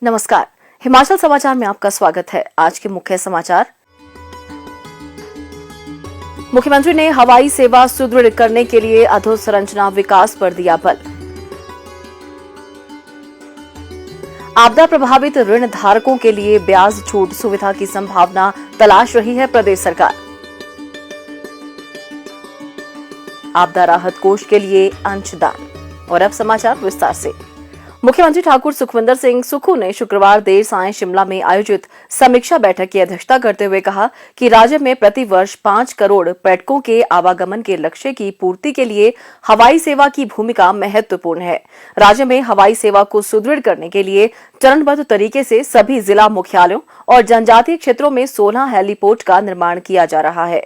नमस्कार, हिमाचल समाचार में आपका स्वागत है। आज के मुख्य समाचार। मुख्यमंत्री ने हवाई सेवा सुदृढ़ करने के लिए अधोसंरचना विकास पर दिया बल। आपदा प्रभावित ऋण धारकों के लिए ब्याज छूट सुविधा की संभावना तलाश रही है प्रदेश सरकार। आपदा राहत कोष के लिए अंशदान। और अब समाचार विस्तार से। मुख्यमंत्री ठाकुर सुखविंदर सिंह सुक्खू ने शुक्रवार देर सायं शिमला में आयोजित समीक्षा बैठक की अध्यक्षता करते हुए कहा कि राज्य में प्रति वर्ष 5 करोड़ पर्यटकों के आवागमन के लक्ष्य की पूर्ति के लिए हवाई सेवा की भूमिका महत्वपूर्ण है। राज्य में हवाई सेवा को सुदृढ़ करने के लिए चरणबद्ध तरीके से सभी जिला मुख्यालयों और जनजातीय क्षेत्रों में 16 हेलीपोर्ट का निर्माण किया जा रहा है।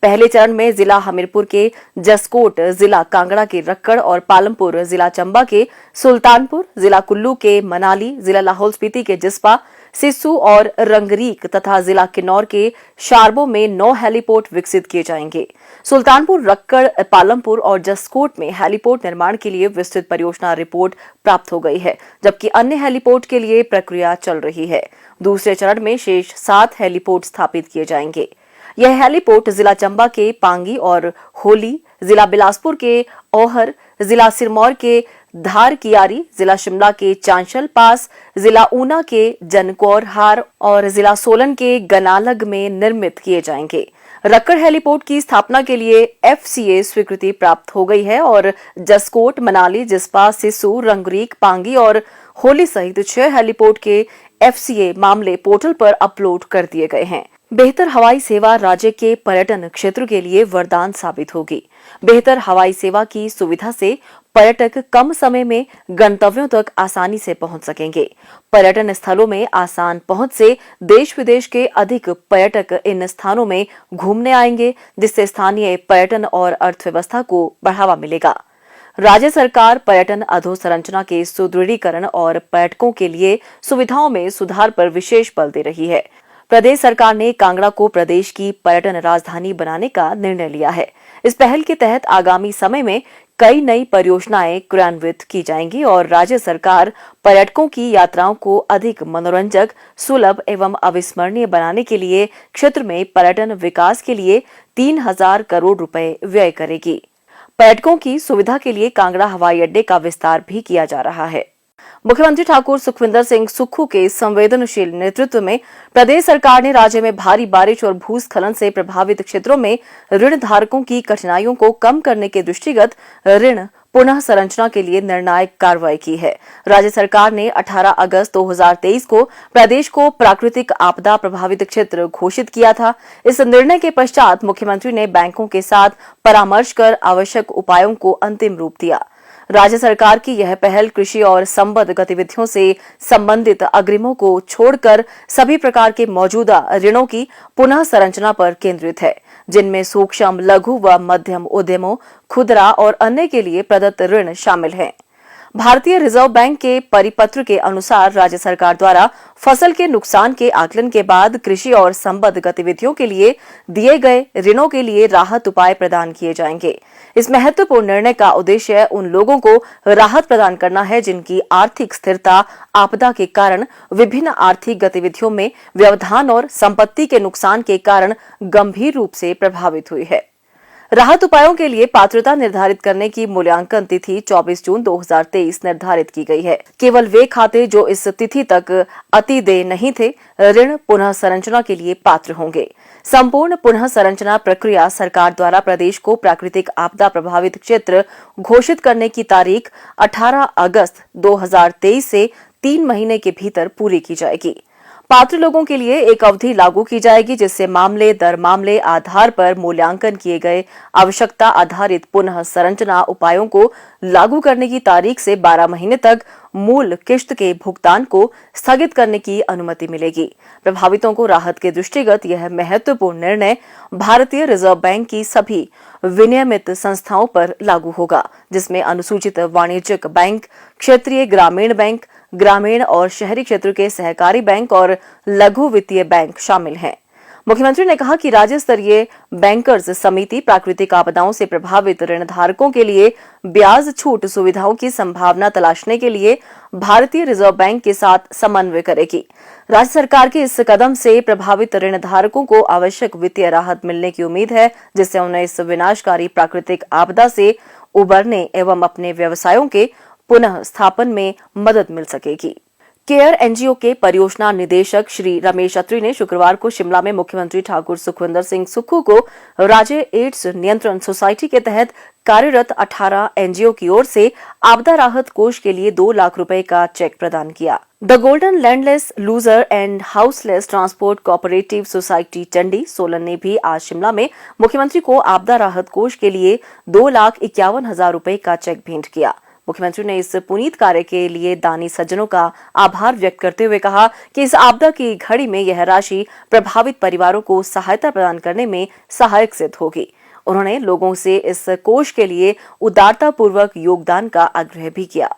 पहले चरण में जिला हमीरपुर के जसकोट, जिला कांगड़ा के रक्कड़ और पालमपुर, जिला चंबा के सुल्तानपुर, जिला कुल्लू के मनाली, जिला लाहौल स्पीति के जिस्पा, सिस्सू और रंगरीक तथा जिला किन्नौर के शारबो में 9 हेलीपोर्ट विकसित किए जाएंगे। सुल्तानपुर, रक्कड़, पालमपुर और जसकोट में हेलीपोर्ट निर्माण के लिए विस्तृत परियोजना रिपोर्ट प्राप्त हो गई है, जबकि अन्य हेलीपोर्ट के लिए प्रक्रिया चल रही है। दूसरे चरण में शेष 7 हेलीपोर्ट स्थापित किए जाएंगे। यह हेलीपोर्ट जिला चंबा के पांगी और होली, जिला बिलासपुर के ओहर, जिला सिरमौर के धार कियारी, जिला शिमला के चांशल पास, जिला ऊना के जनकौर हार और जिला सोलन के गनालग में निर्मित किए जाएंगे। रक्कड़ हेलीपोर्ट की स्थापना के लिए FCA स्वीकृति प्राप्त हो गई है और जसकोट, मनाली, जिस्पा, सिस्सू, रंगरीक, पांगी और होली सहित 6 हेलीपोर्ट के FCA मामले पोर्टल पर अपलोड कर दिए गए हैं। बेहतर हवाई सेवा राज्य के पर्यटन क्षेत्र के लिए वरदान साबित होगी। बेहतर हवाई सेवा की सुविधा से पर्यटक कम समय में गंतव्यों तक आसानी से पहुंच सकेंगे। पर्यटन स्थलों में आसान पहुंच से देश विदेश के अधिक पर्यटक इन स्थानों में घूमने आएंगे, जिससे स्थानीय पर्यटन और अर्थव्यवस्था को बढ़ावा मिलेगा। राज्य सरकार पर्यटन अधोसंरचना के सुदृढ़ीकरण और पर्यटकों के लिए सुविधाओं में सुधार पर विशेष बल दे रही है। प्रदेश सरकार ने कांगड़ा को प्रदेश की पर्यटन राजधानी बनाने का निर्णय लिया है। इस पहल के तहत आगामी समय में कई नई परियोजनाएं क्रियान्वित की जाएंगी और राज्य सरकार पर्यटकों की यात्राओं को अधिक मनोरंजक, सुलभ एवं अविस्मरणीय बनाने के लिए क्षेत्र में पर्यटन विकास के लिए 3000 करोड़ रुपए व्यय करेगी। पर्यटकों की सुविधा के लिए कांगड़ा हवाई अड्डे का विस्तार भी किया जा रहा है। मुख्यमंत्री ठाकुर सुखविंदर सिंह सुक्खू के संवेदनशील नेतृत्व में प्रदेश सरकार ने राज्य में भारी बारिश और भूस्खलन से प्रभावित क्षेत्रों में ऋण धारकों की कठिनाइयों को कम करने के दृष्टिगत ऋण पुनः संरचना के लिए निर्णायक कार्रवाई की है। राज्य सरकार ने 18 अगस्त 2023 को प्रदेश को प्राकृतिक आपदा प्रभावित क्षेत्र घोषित किया था। इस निर्णय के पश्चात मुख्यमंत्री ने बैंकों के साथ परामर्श कर आवश्यक उपायों को अंतिम रूप दिया। राज्य सरकार की यह पहल कृषि और संबद्ध गतिविधियों से संबंधित अग्रिमों को छोड़कर सभी प्रकार के मौजूदा ऋणों की पुनः संरचना पर केंद्रित है, जिनमें सूक्ष्म, लघु व मध्यम उद्यमों, खुदरा और अन्य के लिए प्रदत्त ऋण शामिल हैं। भारतीय रिजर्व बैंक के परिपत्र के अनुसार राज्य सरकार द्वारा फसल के नुकसान के आकलन के बाद कृषि और संबद्ध गतिविधियों के लिए दिए गए ऋणों के लिए राहत उपाय प्रदान किए जाएंगे। इस महत्वपूर्ण निर्णय का उद्देश्य उन लोगों को राहत प्रदान करना है जिनकी आर्थिक स्थिरता आपदा के कारण, विभिन्न आर्थिक गतिविधियों में व्यवधान और संपत्ति के नुकसान के कारण गंभीर रूप से प्रभावित हुई है। राहत उपायों के लिए पात्रता निर्धारित करने की मूल्यांकन तिथि 24 जून 2023 निर्धारित की गई है। केवल वे खाते जो इस तिथि तक अतिदेय नहीं थे, ऋण पुनः संरचना के लिए पात्र होंगे। संपूर्ण पुनः संरचना प्रक्रिया सरकार द्वारा प्रदेश को प्राकृतिक आपदा प्रभावित क्षेत्र घोषित करने की तारीख 18 अगस्त 2023 से 3 महीने के भीतर पूरी की जाएगी। पात्र लोगों के लिए एक अवधि लागू की जाएगी जिससे मामले दर मामले आधार पर मूल्यांकन किए गए आवश्यकता आधारित पुनः संरचना उपायों को लागू करने की तारीख से 12 महीने तक मूल किश्त के भुगतान को स्थगित करने की अनुमति मिलेगी। प्रभावितों को राहत के दृष्टिगत यह महत्वपूर्ण निर्णय भारतीय रिजर्व बैंक की सभी विनियमित संस्थाओं पर लागू होगा, जिसमें अनुसूचित वाणिज्यिक बैंक, क्षेत्रीय ग्रामीण बैंक, ग्रामीण और शहरी क्षेत्र के सहकारी बैंक और लघु वित्तीय बैंक शामिल हैं। मुख्यमंत्री ने कहा कि राज्य स्तरीय बैंकर्स समिति प्राकृतिक आपदाओं से प्रभावित ऋणधारकों के लिए ब्याज छूट सुविधाओं की संभावना तलाशने के लिए भारतीय रिजर्व बैंक के साथ समन्वय करेगी। राज्य सरकार के इस कदम से प्रभावित ऋणधारकों को आवश्यक वित्तीय राहत मिलने की उम्मीद है, जिससे उन्हें इस विनाशकारी प्राकृतिक आपदा से उबरने एवं अपने व्यवसायों के पुनः स्थापन में मदद मिल सकेगी। केयर एनजीओ के परियोजना निदेशक श्री रमेश अत्री ने शुक्रवार को शिमला में मुख्यमंत्री ठाकुर सुखविंदर सिंह सुक्खू को राज्य एड्स नियंत्रण सोसाइटी के तहत कार्यरत 18 एनजीओ की ओर से आपदा राहत कोष के लिए 2 लाख रुपए का चेक प्रदान किया। The golden landless loser and houseless transport cooperative society Chandi Solan ने भी आज शिमला में मुख्यमंत्री को आपदा राहत कोष के लिए 2,51,000 रुपए का चेक भेंट किया। मुख्यमंत्री ने इस पुनीत कार्य के लिए दानी सज्जनों का आभार व्यक्त करते हुए कहा कि इस आपदा की घड़ी में यह राशि प्रभावित परिवारों को सहायता प्रदान करने में सहायक सिद्ध होगी। उन्होंने लोगों से इस कोष के लिए उदारतापूर्वक योगदान का आग्रह भी किया।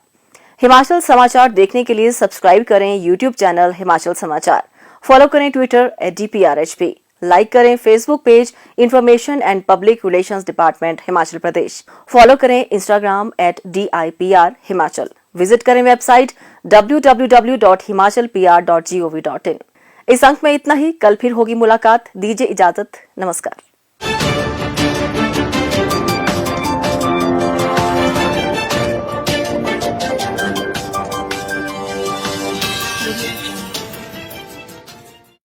हिमाचल समाचार देखने के लिए सब्सक्राइब करें यूट्यूब चैनल हिमाचल समाचार, फॉलो करें ट्विटर @DPRHP, लाइक करें Facebook page information and public relations department Himachal Pradesh, follow करें इंस्टाग्राम @DIPR हिमाचल, विजिट करें वेबसाइट www.himachalpr.gov.in। इस अंक में इतना ही, कल फिर होगी मुलाकात। दीजिए इजाजत, नमस्कार।